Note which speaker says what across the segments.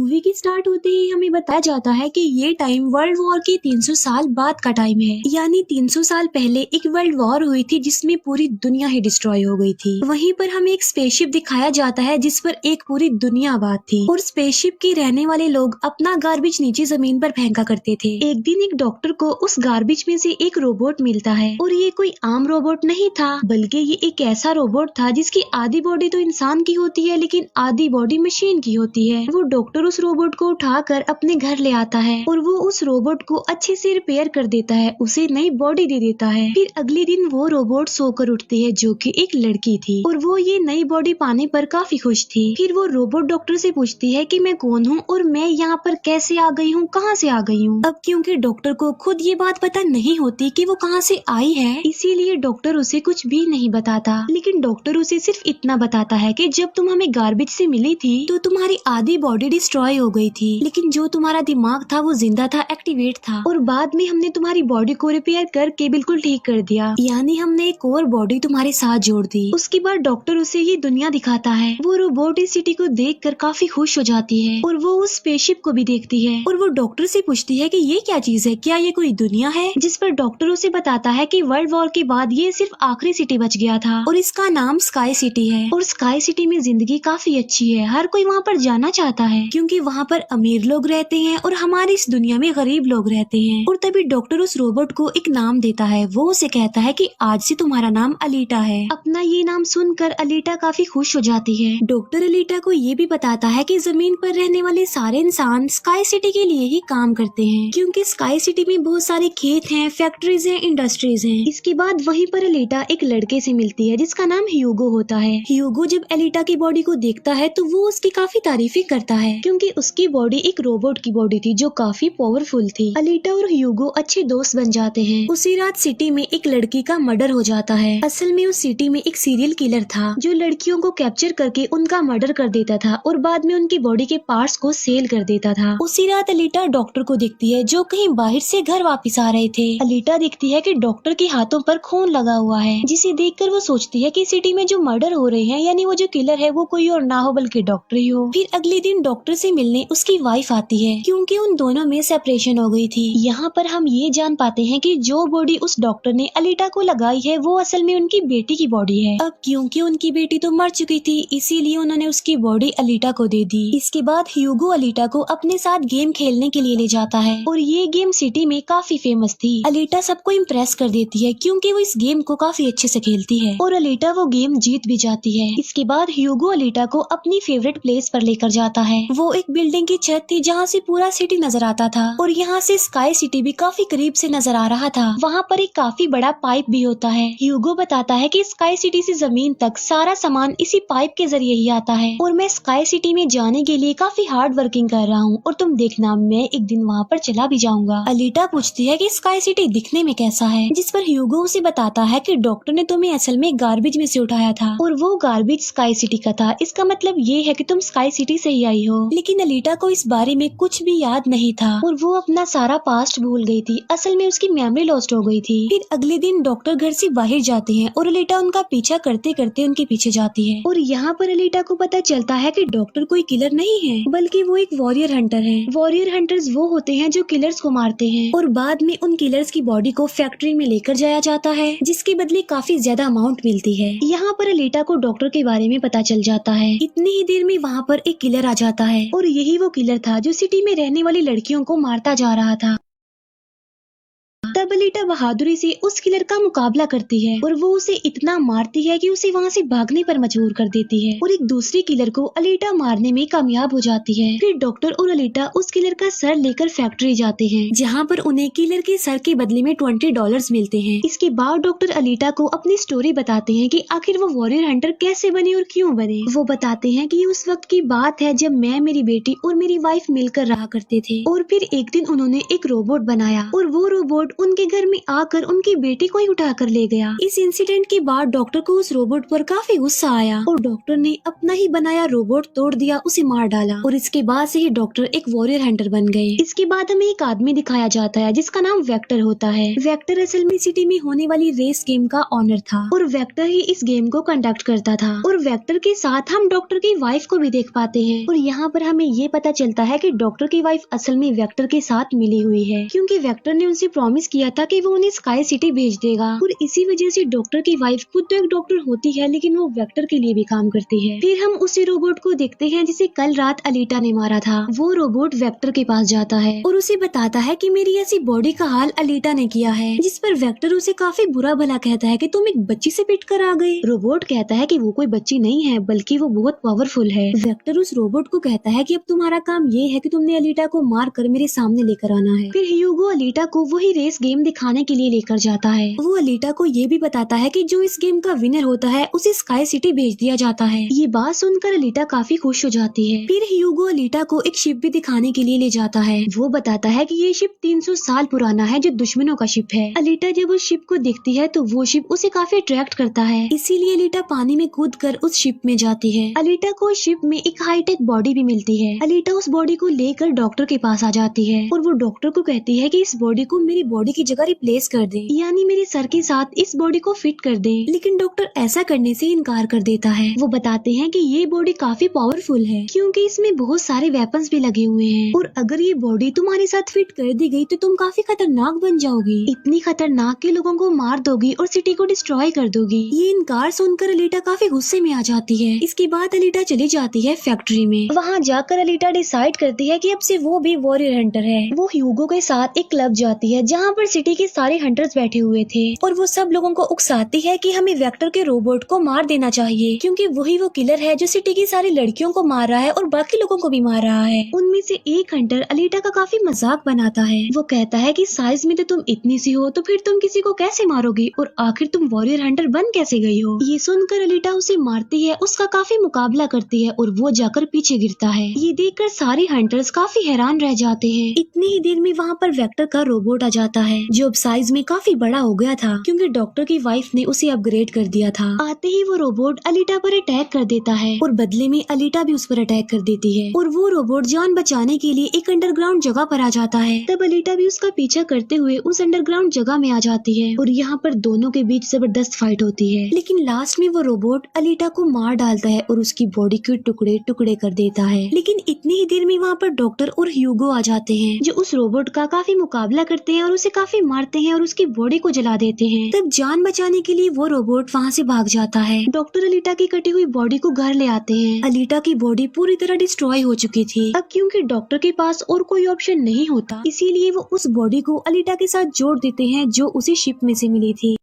Speaker 1: Movie की start होते ही हमें बताया जाता है कि ये टाइम वर्ल्ड वॉर के 300 साल बाद का टाइम है। यानी 300 साल पहले एक वर्ल्ड वॉर हुई थी जिसमें पूरी दुनिया ही डिस्ट्रॉय हो गई थी। वहीं पर हमें एक स्पेसशिप दिखाया जाता है जिस पर एक पूरी दुनिया आबाद थी और स्पेसशिप के रहने वाले लोग अपना गार्बेज नीचे जमीन पर फेंका करते थे। एक दिन एक डॉक्टर को उस गार्बेज में से एक रोबोट मिलता है और ये कोई आम रोबोट नहीं था, बल्कि ये एक ऐसा रोबोट था जिसकी आधी बॉडी तो इंसान की होती है लेकिन आधी बॉडी मशीन की होती है। वो डॉक्टर उस रोबोट को उठाकर अपने घर ले आता है और वो उस रोबोट को अच्छे से रिपेयर कर देता है, उसे नई बॉडी दे देता है। फिर अगले दिन वो रोबोट सोकर उठती है जो कि एक लड़की थी और वो ये नई बॉडी पाने पर काफी खुश थी। फिर वो रोबोट डॉक्टर से पूछती है कि मैं कौन हूँ और मैं यहाँ पर कैसे आ गई हूँ, कहाँ से आ गई हूँ। अब क्योंकि डॉक्टर को खुद ये बात पता नहीं होती कि वो कहाँ से आई है, इसीलिए डॉक्टर उसे कुछ भी नहीं बताता। लेकिन डॉक्टर उसे सिर्फ इतना बताता है कि जब तुम हमें गार्बेज से मिली थी तो तुम्हारी आधी बॉडी डिस्ट्रॉय हो गई थी, लेकिन जो तुम्हारा दिमाग था वो जिंदा था, एक्टिवेट था, और बाद में हमने तुम्हारी बॉडी को रिपेयर करके बिल्कुल ठीक कर दिया। यानी हमने एक और बॉडी तुम्हारे साथ जोड़ दी। उसके बाद डॉक्टर उसे ये दुनिया दिखाता है। वो रोबोट इस सिटी को देखकर काफी खुश हो जाती है और वो उस स्पेसशिप को भी देखती है और वो डॉक्टर से पूछती है कि ये क्या चीज है, क्या ये कोई दुनिया है। जिस पर डॉक्टर उसे बताता है कि वर्ल्ड वॉर के बाद ये सिर्फ आखिरी सिटी बच गया था और इसका नाम स्काई सिटी है। और स्काई सिटी में जिंदगी काफी अच्छी है, हर कोई वहाँ पर जाना चाहता है क्योंकि वहाँ पर अमीर लोग रहते हैं और हमारी इस दुनिया में गरीब लोग रहते हैं। और तभी डॉक्टर उस रोबोट को एक नाम देता है। वो उसे कहता है कि आज से तुम्हारा नाम अलीटा है। अपना ये नाम सुनकर अलीटा काफी खुश हो जाती है। डॉक्टर अलीटा को ये भी बताता है कि जमीन पर रहने वाले सारे इंसान स्काई सिटी के लिए ही काम करते हैं क्योंकि स्काई सिटी में बहुत सारे खेत हैं, फैक्ट्रीज हैं, इंडस्ट्रीज हैं। इसके बाद वहीं पर अलीटा एक लड़के से मिलती है जिसका नाम ह्यूगो होता है। ह्यूगो जब अलीटा की बॉडी को देखता है तो वो उसकी काफी तारीफें करता है क्योंकि उसकी बॉडी एक रोबोट की बॉडी थी जो काफी पावरफुल थी। अलीटा और ह्यूगो अच्छे दोस्त बन जाते हैं। उसी रात सिटी में एक लड़की का मर्डर हो जाता है। असल में उस सिटी में एक सीरियल किलर था जो लड़कियों को कैप्चर करके उनका मर्डर कर देता था और बाद में उनकी बॉडी के पार्ट्स को सेल कर देता था। उसी रात अलीटा डॉक्टर को देखती है जो कहीं बाहर से घर वापस आ रहे थे। अलीटा देखती है कि डॉक्टर के हाथों पर खून लगा हुआ है, जिसे देखकर वो सोचती है कि सिटी में जो मर्डर हो रहे हैं यानी वो जो किलर है वो कोई और ना हो बल्कि डॉक्टर ही हो। फिर अगले दिन डॉक्टर से मिलने उसकी वाइफ आती है क्योंकि उन दोनों में सेपरेशन हो गई थी। यहाँ पर हम ये जान पाते हैं कि जो बॉडी उस डॉक्टर ने अलीटा को लगाई है वो असल में उनकी बेटी की बॉडी है। अब क्योंकि उनकी बेटी तो मर चुकी थी इसीलिए उन्होंने उसकी बॉडी अलीटा को दे दी। इसके बाद ह्यूगो अलीटा को अपने साथ गेम खेलने के लिए ले जाता है और ये गेम सिटी में काफी फेमस थी। अलीटा सबको इम्प्रेस कर देती है क्योंकि वो इस गेम को काफी अच्छे से खेलती है और अलीटा वो गेम जीत भी जाती है। इसके बाद ह्यूगो अलीटा को अपनी फेवरेट प्लेस पर लेकर जाता है। वो एक बिल्डिंग की छत थी जहाँ से पूरा सिटी नजर आता था और यहाँ से स्काई सिटी भी काफी करीब से नजर आ रहा था। वहाँ पर एक काफी बड़ा पाइप भी होता है। ह्यूगो बताता है कि स्काई सिटी से जमीन तक सारा सामान इसी पाइप के जरिए ही आता है और मैं स्काई सिटी में जाने के लिए काफी हार्ड वर्किंग कर रहा हूँ और तुम देखना मैं एक दिन वहाँ पर चला भी जाऊंगा। अलीटा पूछती है कि स्काई सिटी दिखने में कैसा है, जिस पर ह्यूगो उसे बताता है कि डॉक्टर ने तुम्हें असल में गार्बेज में से उठाया था और वो गार्बेज स्काई सिटी का था। इसका मतलब ये है कि तुम स्काई सिटी से ही आई हो। लेकिन अलीटा को इस बारे में कुछ भी याद नहीं था और वो अपना सारा पास्ट भूल गई थी। असल में उसकी मेमोरी लॉस्ट हो गई थी। फिर अगले दिन डॉक्टर घर से बाहर जाते हैं और अलीटा उनका पीछा करते करते उनके पीछे जाती है और यहाँ पर अलीटा को पता चलता है कि डॉक्टर कोई किलर नहीं है बल्कि वो एक वॉरियर हंटर है। वॉरियर हंटर्स वो होते हैं जो किलर्स को मारते हैं और बाद में उन किलर्स की बॉडी को फैक्ट्री में लेकर जाया जाता है जिसके बदले काफी ज्यादा अमाउंट मिलती है। यहाँ पर अलीटा को डॉक्टर के बारे में पता चल जाता है। इतनी ही देर में वहाँ पर एक किलर आ जाता है और यही वो किलर था जो सिटी में रहने वाली लड़कियों को मारता जा रहा था। तब अलीटा बहादुरी से उस किलर का मुकाबला करती है और वो उसे इतना मारती है कि उसे वहाँ से भागने पर मजबूर कर देती है और एक दूसरी किलर को अलीटा मारने में कामयाब हो जाती है। फिर डॉक्टर और अलीटा उस किलर का सर लेकर फैक्ट्री जाते हैं जहाँ पर उन्हें किलर के सर के बदले में $20 मिलते हैं। इसके बाद डॉक्टर अलीटा को अपनी स्टोरी बताते हैं कि आखिर वो वॉरियर हंटर कैसे बने और क्यों बने। वो बताते हैं कि उस वक्त की बात है जब मैं, मेरी बेटी और मेरी वाइफ मिलकर रहा करते थे और फिर एक दिन उन्होंने एक रोबोट बनाया और वो रोबोट उन उनके घर में आकर उनकी बेटी को ही उठा कर ले गया। इस इंसिडेंट के बाद डॉक्टर को उस रोबोट पर काफी गुस्सा आया और डॉक्टर ने अपना ही बनाया रोबोट तोड़ दिया, उसे मार डाला और इसके बाद से ही डॉक्टर एक वॉरियर हंटर बन गए। इसके बाद हमें एक आदमी दिखाया जाता है जिसका नाम वेक्टर होता है। वेक्टर असल में सिटी में होने वाली रेस गेम का ऑनर था और वेक्टर ही इस गेम को कंडक्ट करता था और वेक्टर के साथ हम डॉक्टर की वाइफ को भी देख पाते हैं और यहाँ पर हमें ये पता चलता है कि डॉक्टर की वाइफ असल में वेक्टर के साथ मिली हुई है, क्योंकि वेक्टर ने उनसे प्रॉमिस किया था कि वो उन्हें स्काई सिटी भेज देगा और इसी वजह से डॉक्टर की वाइफ खुद तो एक डॉक्टर होती है लेकिन वो वेक्टर के लिए भी काम करती है। फिर हम उसी रोबोट को देखते हैं जिसे कल रात अलीटा ने मारा था। वो रोबोट वेक्टर के पास जाता है और उसे बताता है कि मेरी ऐसी बॉडी का हाल अलीटा ने किया है, जिस पर वेक्टर उसे काफी बुरा भला कहता है कि तुम एक बच्ची से पिट कर आ गए। रोबोट कहता है कि वो कोई बच्ची नहीं है बल्कि वो बहुत पावरफुल है। वेक्टर उस रोबोट को कहता है कि अब तुम्हारा काम ये है कि तुमने अलीटा को मार कर मेरे सामने लेकर आना है। फिर ह्यूगो अलीटा को वही रेस गेम दिखाने के लिए लेकर जाता है। वो अलीटा को ये भी बताता है कि जो इस गेम का विनर होता है उसे स्काई सिटी भेज दिया जाता है। ये बात सुनकर अलीटा काफी खुश हो जाती है। फिर ह्यूगो अलीटा को एक शिप भी दिखाने के लिए ले जाता है। वो बताता है कि ये शिप 300 साल पुराना है जो दुश्मनों का शिप है। अलीटा जब उस शिप को देखती है तो वो शिप उसे काफी अट्रैक्ट करता है, इसीलिए अलीटा पानी में कूद कर उस शिप में जाती है। अलीटा को शिप में एक हाईटेक बॉडी भी मिलती है। अलीटा उस बॉडी को लेकर डॉक्टर के पास आ जाती है और वो डॉक्टर को कहती है कि इस बॉडी को मेरी बॉडी की जगह रिप्लेस कर दे, यानी मेरे सर के साथ इस बॉडी को फिट कर दे। लेकिन डॉक्टर ऐसा करने से इनकार कर देता है। वो बताते हैं कि ये बॉडी काफी पावरफुल है क्योंकि इसमें बहुत सारे वेपन्स भी लगे हुए हैं और अगर ये बॉडी तुम्हारे साथ फिट कर दी गई तो तुम काफी खतरनाक बन जाओगी, इतनी खतरनाक कि लोगों को मार दोगी और सिटी को डिस्ट्रॉय कर दोगी। ये इनकार सुनकर अलीटा काफी गुस्से में आ जाती है। इसके बाद अलीटा चली जाती है फैक्ट्री में। वहाँ जाकर अलीटा डिसाइड करती है कि अब से वो भी वॉरियर हंटर है। वो ह्यूगो के साथ एक क्लब जाती है जहाँ पर सिटी के सारे हंटर्स बैठे हुए थे और वो सब लोगों को उकसाती है कि हमें वेक्टर के रोबोट को मार देना चाहिए क्योंकि वही वो किलर है जो सिटी की सारी लड़कियों को मार रहा है और बाकी लोगों को भी मार रहा है। उनमें से एक हंटर अलीटा का काफी मजाक बनाता है। वो कहता है कि साइज में तो तुम इतनी सी हो तो फिर तुम किसी को कैसे मारोगी और आखिर तुम वॉरियर हंटर बन कैसे गई हो। ये सुनकर अलीटा उसे मारती है, उसका काफी मुकाबला करती है और वो जाकर पीछे गिरता है। ये देखकर सारे हंटर्स काफी हैरान रह जाते हैं। इतनी ही देर में वहाँ पर वेक्टर का रोबोट आ जाता है जो अब साइज में काफी बड़ा हो गया था क्योंकि डॉक्टर की वाइफ ने उसे अपग्रेड कर दिया था। आते ही वो रोबोट अलीटा पर अटैक कर देता है और बदले में अलीटा भी उस पर अटैक कर देती है और वो रोबोट जान बचाने के लिए एक अंडरग्राउंड जगह पर आ जाता है। तब अलीटा भी उसका पीछा करते हुए उस अंडरग्राउंड जगह में आ जाती है और यहाँ पर दोनों के बीच जबरदस्त फाइट होती है। लेकिन लास्ट में वो रोबोट अलीटा को मार डालता है और उसकी बॉडी के टुकड़े टुकड़े कर देता है। लेकिन इतनी ही देर में वहाँ पर डॉक्टर और ह्यूगो आ जाते हैं जो उस रोबोट का काफी मुकाबला करते हैं और उसे काफी मारते हैं और उसकी बॉडी को जला देते हैं। तब जान बचाने के लिए वो रोबोट वहाँ से भाग जाता है। डॉक्टर अलीटा की कटी हुई बॉडी को घर ले आते हैं। अलीटा की बॉडी पूरी तरह डिस्ट्रॉय हो चुकी थी। अब क्योंकि डॉक्टर के पास और कोई ऑप्शन नहीं होता इसीलिए वो उस बॉडी को अलीटा के साथ जोड़ देते हैं जो उसे शिप में से मिली थी।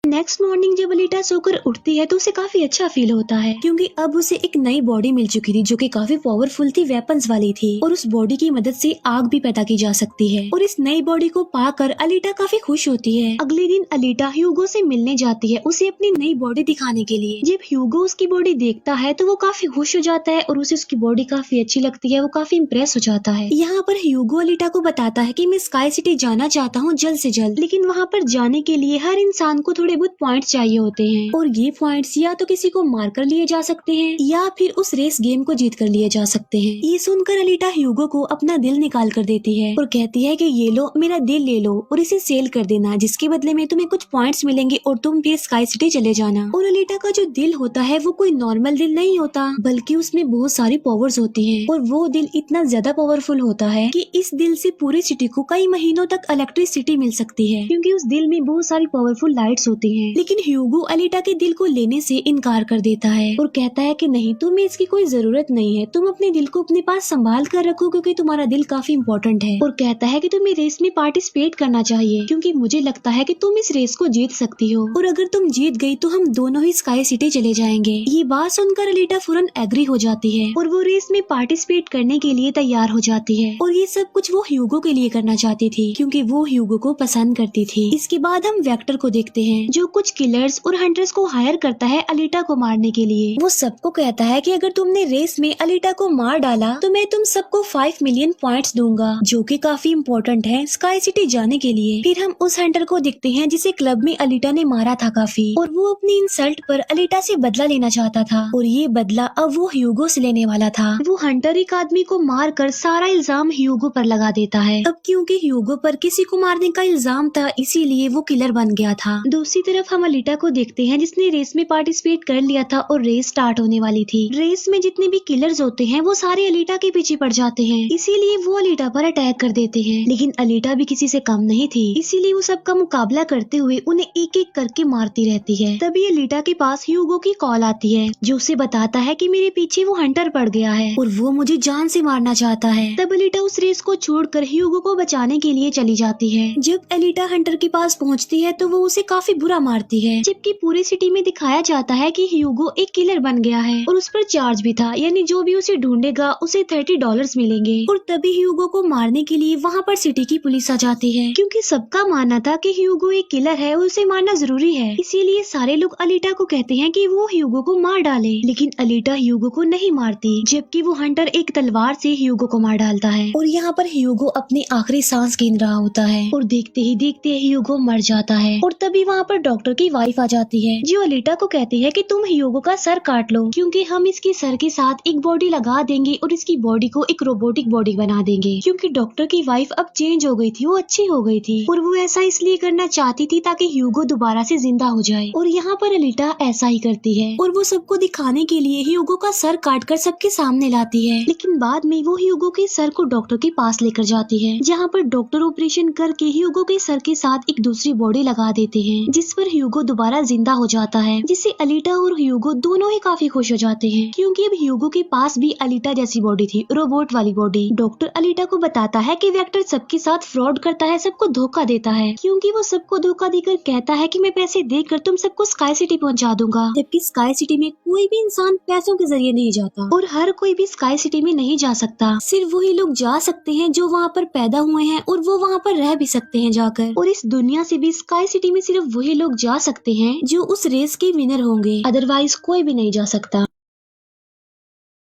Speaker 1: नेक्स्ट मॉर्निंग जब अलीटा सोकर उठती है तो उसे काफी अच्छा फील होता है क्योंकि अब उसे एक नई बॉडी मिल चुकी थी जो कि काफी पावरफुल थी, वेपन्स वाली थी और उस बॉडी की मदद से आग भी पैदा की जा सकती है और इस नई बॉडी को पाकर अलीटा काफी खुश होती है। अगले दिन अलीटा ह्यूगो से मिलने जाती है उसे अपनी नई बॉडी दिखाने के लिए। जब ह्यूगो उसकी बॉडी देखता है तो वो काफी खुश हो जाता है और उसे उसकी बॉडी काफी अच्छी लगती है। वो काफी इम्प्रेस हो जाता है। यहाँ पर ह्यूगो अलीटा को बताता है कि मैं स्काई सिटी जाना चाहता हूँ जल्द से जल्द, लेकिन वहाँ पर जाने के लिए हर इंसान को थोड़े बहुत पॉइंट्स चाहिए होते हैं और ये पॉइंट्स या तो किसी को मारकर लिए जा सकते हैं या फिर उस रेस गेम को जीत कर लिए जा सकते हैं। ये सुनकर अलीटा ह्यूगो को अपना दिल निकाल कर देती है और कहती है कि ये लो, मेरा दिल ले लो और इसे सेल कर देना, जिसके बदले में तुम्हें कुछ पॉइंट्स मिलेंगे और तुम फिर स्काई सिटी चले जाना। और अलीटा का जो दिल होता है वो कोई नॉर्मल दिल नहीं होता बल्कि उसमें बहुत सारी पावर्स होती है और वो दिल इतना ज्यादा पावरफुल होता है कि इस दिल से पूरी सिटी को कई महीनों तक इलेक्ट्रिसिटी मिल सकती है क्योंकि उस दिल में बहुत सारी पावरफुल लाइट्स होती हैं। लेकिन ह्यूगो अलीटा के दिल को लेने से इनकार कर देता है और कहता है कि नहीं, तुम्हें इसकी कोई जरूरत नहीं है, तुम अपने दिल को अपने पास संभाल कर रखो क्योंकि तुम्हारा दिल काफी इम्पोर्टेंट है। और कहता है कि तुम्हें रेस में पार्टिसिपेट करना चाहिए क्योंकि मुझे लगता है कि तुम इस रेस को जीत सकती हो और अगर तुम जीत गई तो हम दोनों ही स्काई सिटी चले जाएंगे। ये बात सुनकर अलीटा फौरन एग्री हो जाती है और वो रेस में पार्टिसिपेट करने के लिए तैयार हो जाती है। और ये सब कुछ वो ह्यूगो के लिए करना चाहती थी क्योंकि वो ह्यूगो को पसंद करती थी। इसके बाद हम वेक्टर को देखते हैं जो कुछ किलर्स और हंटर्स को हायर करता है अलीटा को मारने के लिए। वो सबको कहता है कि अगर तुमने रेस में अलीटा को मार डाला तो मैं तुम सबको 5 मिलियन पॉइंट्स दूंगा, जो कि काफी इम्पोर्टेंट है स्काई सिटी जाने के लिए। फिर हम उस हंटर को देखते हैं जिसे क्लब में अलीटा ने मारा था काफी, और वो अपनी इंसल्ट पर अलीटा से बदला लेना चाहता था, और ये बदला अब वो ह्यूगो से लेने वाला था। वो हंटर एक आदमी को मार कर सारा इल्जाम ह्यूगो पर लगा देता है। अब क्योंकि ह्यूगो पर किसी को मारने का इल्जाम था इसीलिए वो किलर बन गया था। दूसरी तरफ हम अलीटा को देखते हैं जिसने रेस में पार्टिसिपेट कर लिया था और रेस स्टार्ट होने वाली थी। रेस में जितने भी किलर्स होते हैं वो सारे अलीटा के पीछे पड़ जाते हैं, इसीलिए वो अलीटा पर अटैक कर देते हैं। लेकिन अलीटा भी किसी से कम नहीं थी, इसीलिए वो सबका मुकाबला करते हुए उन्हें एक एक करके मारती रहती है। तभी अलीटा के पास ह्यूगो की कॉल आती है जो उसे बताता है कि मेरे पीछे वो हंटर पड़ गया है और वो मुझे जान से मारना चाहता है। तब अलीटा उस रेस को छोड़कर ह्यूगो को बचाने के लिए चली जाती है। जब अलीटा हंटर के पास पहुंचती है तो वो उसे काफी बुरा मारती है, जबकि पूरी सिटी में दिखाया जाता है कि ह्यूगो एक किलर बन गया है और उस पर चार्ज भी था, यानी जो भी उसे ढूंढेगा उसे $30 मिलेंगे। और तभी ह्यूगो को मारने के लिए वहाँ पर सिटी की पुलिस आ जाती है क्योंकि सबका मानना था कि ह्यूगो एक किलर है और उसे मारना जरूरी है। इसीलिए सारे लोग अलीटा को कहते हैं कि वो ह्यूगो को मार डाले, लेकिन अलीटा ह्यूगो को नहीं मारती, जबकि वो हंटर एक तलवार से ह्यूगो को मार डालता है। और यहाँ पर ह्यूगो अपनी आखिरी सांस गिन रहा होता है और देखते ही देखते ह्यूगो मर जाता है। और तभी वहाँ पर डॉक्टर की वाइफ आ जाती है जो अलीटा को कहती है कि तुम ह्यूगो का सर काट लो क्योंकि हम इसके सर के साथ एक बॉडी लगा देंगे और इसकी बॉडी को एक रोबोटिक बॉडी बना देंगे। क्योंकि डॉक्टर की वाइफ अब चेंज हो गई थी, वो अच्छी हो गई थी और वो ऐसा इसलिए करना चाहती थी ताकि ह्यूगो दोबारा से जिंदा हो जाए। और यहाँ पर अलीटा ऐसा ही करती है और वो सबको दिखाने के लिए ह्यूगो का सर काट कर सबके सामने लाती है। लेकिन बाद में वो ह्यूगो के सर को डॉक्टर के पास लेकर जाती है जहाँ पर डॉक्टर ऑपरेशन करके ह्यूगो के सर के साथ एक दूसरी बॉडी लगा देते हैं जिस पर ह्यूगो दोबारा जिंदा हो जाता है, जिससे अलीटा और ह्यूगो दोनों ही काफी खुश हो जाते हैं क्योंकि अब ह्यूगो के पास भी अलीटा जैसी बॉडी थी, रोबोट वाली बॉडी। डॉक्टर अलीटा को बताता है कि वेक्टर सबके साथ फ्रॉड करता है, सबको धोखा देता है क्योंकि वो सबको धोखा देकर कहता है कि मैं पैसे देकर तुम सबको स्काई सिटी पहुंचा दूंगा, जबकि स्काई सिटी में कोई भी इंसान पैसों के जरिए नहीं जाता और हर कोई भी स्काई सिटी में नहीं जा सकता। सिर्फ वही लोग जा सकते हैं जो वहाँ पर पैदा हुए हैं और वो वहाँ पर रह भी सकते हैं जाकर। और इस दुनिया से भी स्काई सिटी में सिर्फ वही लोग जा सकते हैं जो उस रेस के विनर होंगे, अदरवाइज कोई भी नहीं जा सकता।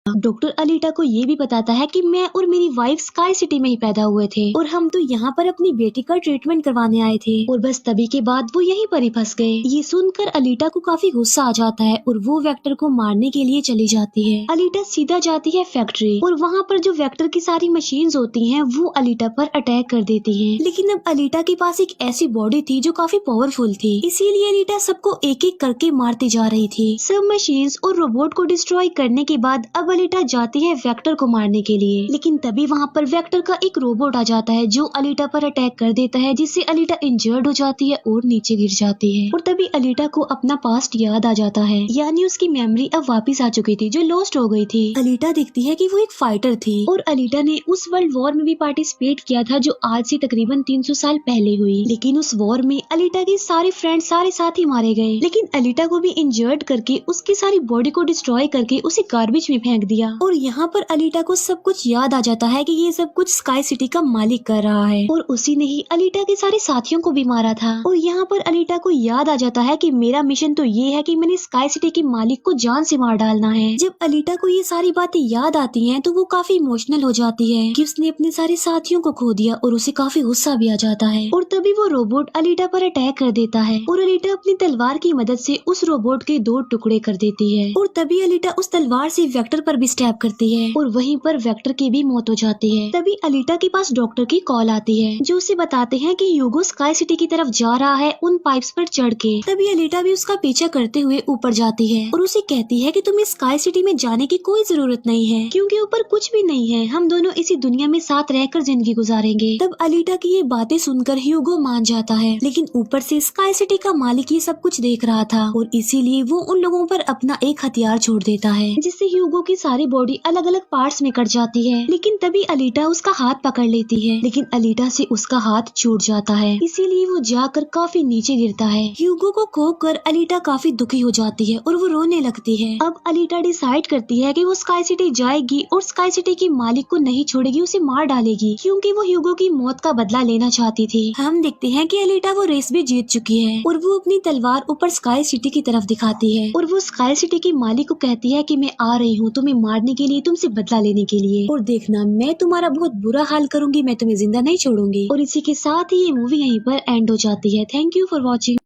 Speaker 1: डॉक्टर अलीटा को ये भी बताता है कि मैं और मेरी वाइफ स्काई सिटी में ही पैदा हुए थे और हम तो यहाँ पर अपनी बेटी का ट्रीटमेंट करवाने आए थे और बस तभी के बाद वो यहीं पर ही फंस गए। ये सुनकर अलीटा को काफी गुस्सा आ जाता है और वो वेक्टर को मारने के लिए चली जाती है। अलीटा सीधा जाती है फैक्ट्री और वहाँ पर जो वेक्टर की सारी मशीन्स होती हैं वो अलीटा पर अटैक कर देती हैं। लेकिन अब अलीटा के पास एक ऐसी बॉडी थी जो काफी पावरफुल थी, इसीलिए अलीटा सबको एक एक करके मारती जा रही थी। सब मशीन्स और रोबोट को डिस्ट्रॉय करने के बाद अब अलीटा जाती है वेक्टर को मारने के लिए, लेकिन तभी वहाँ पर वेक्टर का एक रोबोट आ जाता है जो अलीटा पर अटैक कर देता है, जिससे अलीटा इंजर्ड हो जाती है और नीचे गिर जाती है। और तभी अलीटा को अपना पास्ट याद आ जाता है, यानी उसकी मेमोरी अब वापस आ चुकी थी जो लॉस्ट हो गई थी। अलीटा देखती है कि वो एक फाइटर थी और अलीटा ने उस वर्ल्ड वॉर में भी पार्टिसिपेट किया था जो आज से तकरीबन 300 साल पहले हुई। लेकिन उस वॉर में अलीटा के सारे फ्रेंड सारे साथी मारे गए, लेकिन अलीटा को भी इंजर्ड करके उसकी सारी बॉडी को डिस्ट्रॉय करके उसे गार्बेज में फेंक दिया। और यहाँ पर अलीटा को सब कुछ याद आ जाता है कि ये सब कुछ स्काई सिटी का मालिक कर रहा है और उसी ने ही अलीटा के सारे साथियों को भी मारा था। और यहाँ पर अलीटा को याद आ जाता है कि मेरा मिशन तो ये है कि मैंने स्काई सिटी के मालिक को जान से मार डालना है। जब अलीटा को ये सारी बातें याद आती हैं तो वो काफी इमोशनल हो जाती है कि उसने अपने सारे साथियों को खो दिया और उसे काफी गुस्सा भी आ जाता है। और तभी वो रोबोट अलीटा पर अटैक कर देता है और अलीटा अपनी तलवार की मदद से उस रोबोट के 2 टुकड़े कर देती है। और तभी अलीटा उस तलवार से वेक्टर पर भी स्टैब करती है और वहीं पर वेक्टर की भी मौत हो जाती है। तभी अलीटा के पास डॉक्टर की कॉल आती है जो उसे बताते हैं कि ह्यूगो स्काई सिटी की तरफ जा रहा है उन पाइप्स पर चढ़ के। तभी अलीटा भी उसका पीछा करते हुए ऊपर जाती है और उसे कहती है कि तुम्हें स्काई सिटी में जाने की कोई जरूरत नहीं है क्योंकि ऊपर कुछ भी नहीं है, हम दोनों इसी दुनिया में साथ रहकर जिंदगी गुजारेंगे। तब अलीटा की ये बातें सुनकर ह्यूगो मान जाता है, लेकिन ऊपर से स्काई सिटी का मालिक ये सब कुछ देख रहा था और इसीलिए वो उन लोगों पर अपना एक हथियार छोड़ देता है जिससे ह्यूगो की सारी बॉडी अलग अलग पार्ट्स में कट जाती है, लेकिन तभी अलीटा उसका हाथ पकड़ लेती है, लेकिन अलीटा से उसका हाथ छूट जाता है, इसीलिए वो जाकर काफी नीचे गिरता है। ह्यूगो को खोकर अलीटा काफी दुखी हो जाती है और वो रोने लगती है। अब अलीटा डिसाइड करती है कि वो स्काई सिटी जाएगी और स्काई सिटी की मालिक को नहीं छोड़ेगी, उसे मार डालेगी, क्योंकि वो ह्यूगो की मौत का बदला लेना चाहती थी। हम देखते हैं कि अलीटा वो रेस भी जीत चुकी है और वो अपनी तलवार ऊपर स्काई सिटी की तरफ दिखाती है और वो स्काई सिटी की मालिक को कहती है कि मैं आ रही हूँ तुम्हें मारने के लिए, तुमसे बदला लेने के लिए, और देखना मैं तुम्हारा बहुत बुरा हाल करूंगी, मैं तुम्हें जिंदा नहीं छोड़ूंगी। और इसी के साथ ही ये मूवी यहीं पर एंड हो जाती है। Thank you for watching.